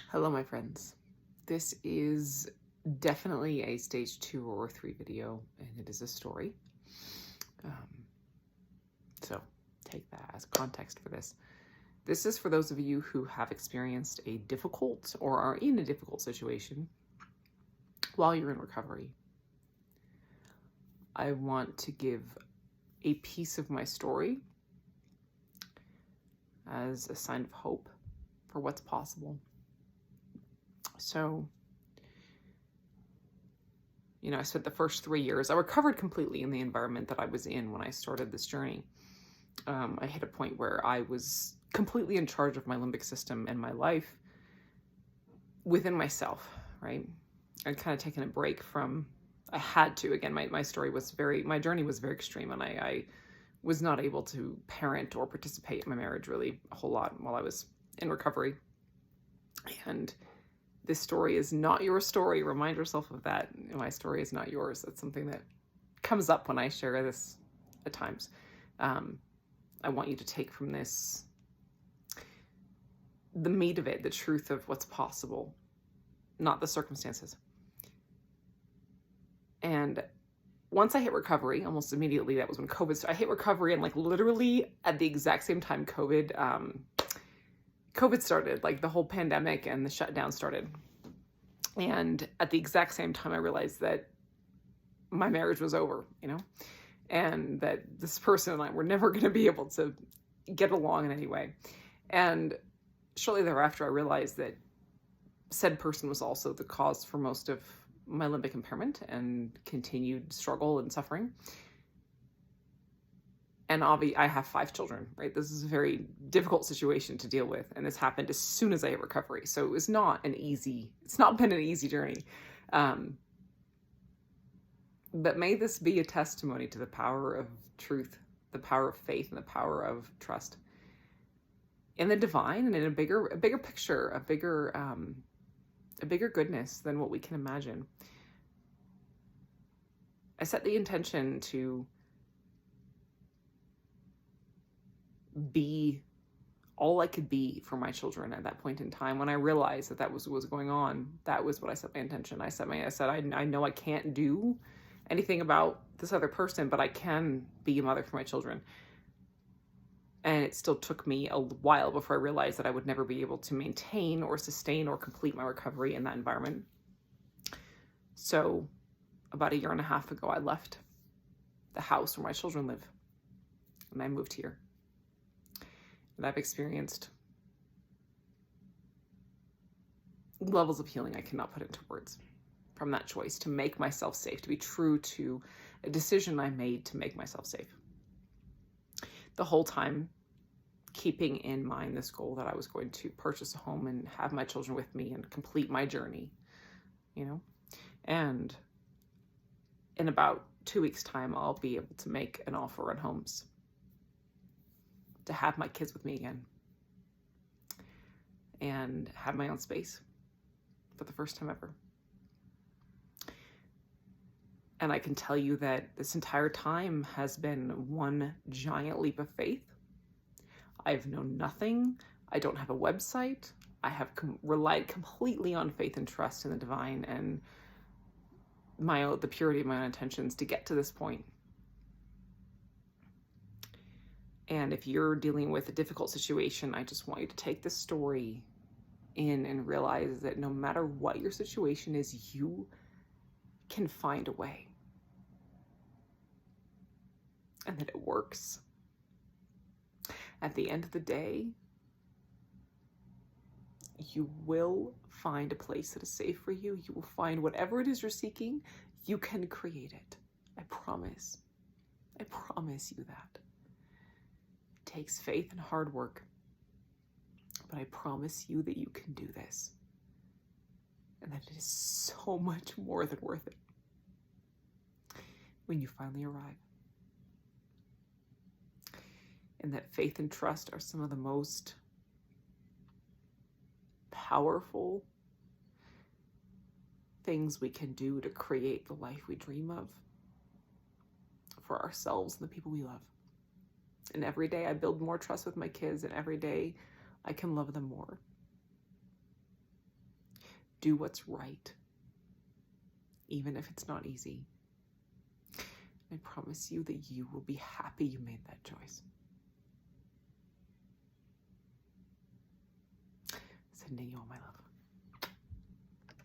Hello, my friends. This is definitely a stage 2 or 3 video, and it is a story. So take that as context for this. This is for those of you who have experienced a difficult or are in a difficult situation while you're in recovery. I want to give a piece of my story as a sign of hope for what's possible. So, I spent the first 3 years, I recovered completely in the environment that I was in when I started this journey. I hit a point where I was completely in charge of my limbic system and my life within myself, right? I'd kind of taken a break from, I had to, again, my story was my journey was very extreme, and I was not able to parent or participate in my marriage really a whole lot while I was in recovery. And this story is not your story. Remind yourself of that. My story is not yours. That's something that comes up when I share this at times. I want you to take from this the meat of it, the truth of what's possible, not the circumstances. And once I hit recovery, almost immediately, that was when COVID started. I hit recovery, and literally at the exact same time COVID started, the whole pandemic and the shutdown started. And at the exact same time, I realized that my marriage was over, and that this person and I were never going to be able to get along in any way. And shortly thereafter, I realized that said person was also the cause for most of my limbic impairment and continued struggle and suffering. And I have 5 children, right? This is a very difficult situation to deal with. And this happened as soon as I hit recovery. So it's not been an easy journey. But may this be a testimony to the power of truth, the power of faith, and the power of trust in the divine, and in a bigger picture, a bigger goodness than what we can imagine. I set the intention to be all I could be for my children at that point in time. When I realized that was what was going on, that was what I set my intention. I said, I know I can't do anything about this other person, but I can be a mother for my children. And it still took me a while before I realized that I would never be able to maintain or sustain or complete my recovery in that environment. So about 1.5 years ago, I left the house where my children live, and I moved here. And I've experienced levels of healing I cannot put into words from that choice to make myself safe, to be true to a decision I made to make myself safe. The whole time keeping in mind this goal that I was going to purchase a home and have my children with me and complete my journey, And in about 2 weeks' time, I'll be able to make an offer on homes to have my kids with me again and have my own space for the first time ever. And I can tell you that this entire time has been one giant leap of faith. I've known nothing. I don't have a website. I have relied completely on faith and trust in the divine and the purity of my own intentions to get to this point. And if you're dealing with a difficult situation, I just want you to take this story in and realize that no matter what your situation is, you can find a way. And that it works. At the end of the day, you will find a place that is safe for you. You will find whatever it is you're seeking. You can create it. I promise. I promise you that. It takes faith and hard work. But I promise you that you can do this. And that it is so much more than worth it when you finally arrive. And that faith and trust are some of the most powerful things we can do to create the life we dream of for ourselves and the people we love. And every day I build more trust with my kids, and every day I can love them more. Do what's right, even if it's not easy. I promise you that you will be happy you made that choice. Sending you all my love.